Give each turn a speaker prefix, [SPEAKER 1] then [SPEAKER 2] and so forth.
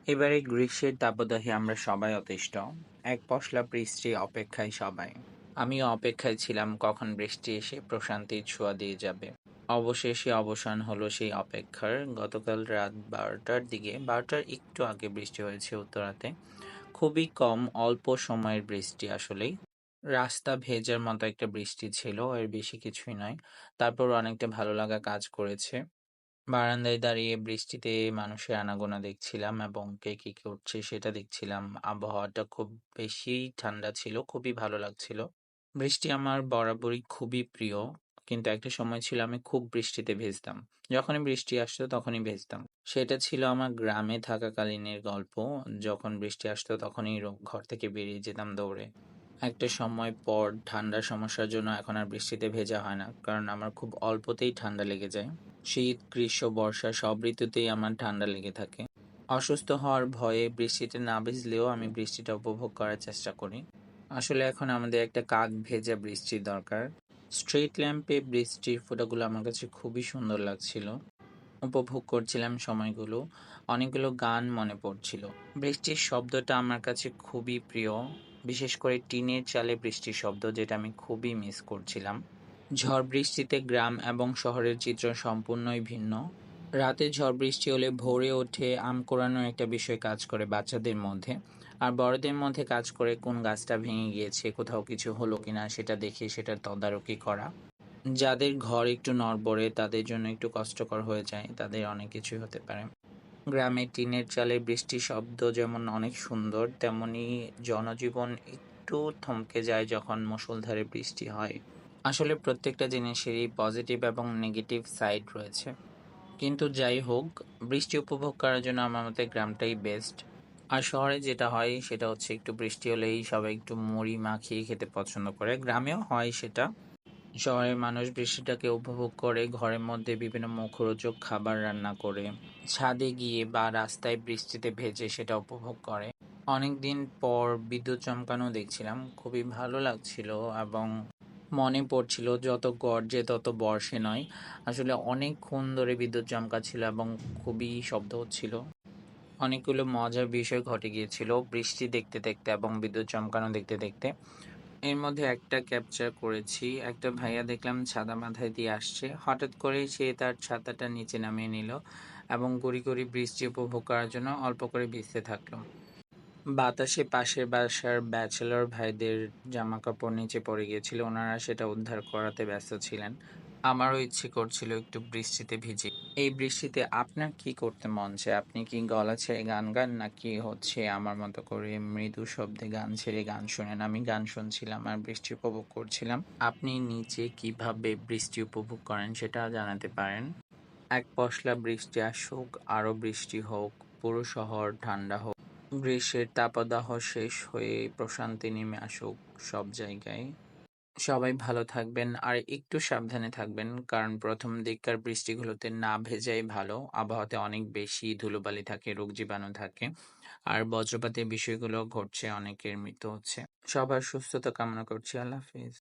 [SPEAKER 1] এবারে গ্রীষ্মের দাবদাহে আমরা সবাই অতিষ্ঠ। এক পশলা বৃষ্টি অপেক্ষায় সবাই। আমিও অপেক্ষায় ছিলাম কখন বৃষ্টি এসে প্রশান্তির ছোঁয়া দিয়ে যাবে। অবশেষে অবসান হলো সেই অপেক্ষার। গতকাল রাত ১২টার দিকে, ১২টার একটু আগে বৃষ্টি হয়েছে উত্তরাতে। খুবই কম, অল্প সময়ের বৃষ্টি আসলেই। রাস্তা ভেজার মতো একটা বৃষ্টি ছিল, এর বেশি কিছুই নয়। তারপর অনেকটা ভালো লাগা কাজ করেছে। বারান্দায় দাঁড়িয়ে বৃষ্টিতে মানুষের আনাগোনা দেখছিলাম এবং কে কি করছে সেটা দেখছিলাম। আবহাওয়াটা খুব বেশি ঠান্ডা ছিল, খুবই ভালো লাগছিল। বৃষ্টি আমার বরাবরই খুবই প্রিয়, কিন্তু একটা সময় ছিল আমি খুব বৃষ্টিতে ভিজতাম। যখনই বৃষ্টি আসতো তখনই ভিজতাম। সেটা ছিল আমার গ্রামে থাকাকালীনের গল্প। যখন বৃষ্টি আসতো তখনই ঘর থেকে বেরিয়ে যেতাম দৌড়ে। একটা সময় পর ঠান্ডার সমস্যার জন্য এখন আর বৃষ্টিতে ভেজা হয় না, কারণ আমার খুব অল্পতেই ঠান্ডা লেগে যায়। শীত, গ্রীষ্ম, বর্ষা সব ঋতুতেই আমার ঠান্ডা লেগে থাকে। অসুস্থ হওয়ার ভয়ে বৃষ্টিতে না ভিজলেও আমি বৃষ্টিটা উপভোগ করার চেষ্টা করি। আসলে এখন আমাদের একটা কাক ভেজা বৃষ্টির দরকার। স্ট্রিট ল্যাম্পে বৃষ্টির ফোঁটাগুলো আমার কাছে খুবই সুন্দর লাগছিল। উপভোগ করছিলাম সময়গুলো। অনেকগুলো গান মনে পড়ছিল। বৃষ্টির শব্দটা আমার কাছে খুবই প্রিয়। বিশেষ করে টিনের চালে বৃষ্টির শব্দ, যেটা আমি খুবই মিস করছিলাম। ঝড় বৃষ্টিতে গ্রাম এবং শহরের চিত্র সম্পূর্ণই ভিন্ন। রাতে ঝড় বৃষ্টি হলে ভোরে ওঠে আম কোড়ানোর একটা বিষয় কাজ করে বাচ্চাদের মধ্যে। আর বড়দের মধ্যে কাজ করে কোন গাছটা ভেঙে গিয়েছে, কোথাও কিছু হলো কিনা সেটা দেখে সেটার তদারকি করা। যাদের ঘর একটু নড়বড়ে তাদের জন্য একটু কষ্টকর হয়ে যায়, তাদের অনেক কিছুই হতে পারে। গ্রামে টিনের চালে বৃষ্টির শব্দ যেমন অনেক সুন্দর, তেমনি জনজীবন একটু থমকে যায় যখন মুষলধারে বৃষ্টি হয়। আসলে প্রত্যেকটা জিনিসেরই পজিটিভ এবং নেগেটিভ সাইড রয়েছে। কিন্তু যাই হোক, বৃষ্টি উপভোগ করার জন্য আমার মতে গ্রামটাই বেস্ট। আর শহরে যেটা হয় সেটা হচ্ছে একটু বৃষ্টি হলেই সবাই একটু মুড়ি মাখিয়ে খেতে পছন্দ করে, গ্রামেও হয় সেটা। শহরের মানুষ বৃষ্টিটাকে উপভোগ করে ঘরের মধ্যে বিভিন্ন মুখরোচক খাবার রান্না করে, ছাদে গিয়ে বা রাস্তায় বৃষ্টিতে ভেজে সেটা উপভোগ করে। অনেকদিন পর বিদ্যুৎ চমকানো দেখছিলাম, খুবই ভালো লাগছিল। এবং মনে পড়ছিল যত গর্জে তত বর্ষে নয়। আসলে অনেকক্ষণ ধরে বিদ্যুৎ চমকাচ্ছিল এবং খুবই শব্দ হচ্ছিল। অনেকগুলো মজার বিষয় ঘটে গিয়েছিল বৃষ্টি দেখতে দেখতে এবং বিদ্যুৎ চমকানো দেখতে দেখতে। এর মধ্যে একটা ক্যাপচার করেছি। একটা ভাইয়া দেখলাম ছাতা মাথায় দিয়ে আসছে, হঠাৎ করে সে তার ছাতাটা নিচে নামিয়ে নিল এবং গুড়ি গুড়ি বৃষ্টি উপভোগ করার জন্য অল্প করে ভিজতে থাকলো। বাতাসে পাশের বাসার ব্যাচেলর ভাইদের জামা কাপড় নিচে পড়ে গিয়েছিল, ওনারা সেটা উদ্ধার করাতে ব্যস্ত ছিলেন। আমারও ইচ্ছে করছিল একটু বৃষ্টিতে ভিজি। এই বৃষ্টিতে আপনার কি করতে মন চায়? আপনি কি গলা ছেড়ে গান গান, নাকি হচ্ছে আমার মতো করে মৃদু শব্দে গান ছেড়ে গান শোনেন? আমি গান শুনছিলাম আর বৃষ্টি উপভোগ করছিলাম। আপনি নিচে কিভাবে বৃষ্টি উপভোগ করেন সেটা জানাতে পারেন। এক পশলা বৃষ্টি আসুক, আরো বৃষ্টি হোক, পুরো শহর ঠান্ডা হোক, গ্রীষ্মের তাপদাহ শেষ হয়ে প্রশান্তি নেমে আসুক সব জায়গায়। সবাই ভালো থাকবেন আর একটু সাবধানে থাকবেন, কারণ প্রথম দিককার বৃষ্টিগুলোতে না ভেজাই ভালো। আবহাওয়াতে অনেক বেশি ধুলোবালি থাকে, রোগ জীবাণু থাকে। আর বজ্রপাতের বিষয়গুলো ঘটছে, অনেকের মৃত্যু হচ্ছে। সবার সুস্থতা কামনা করছি। আল্লাহ হাফিজ।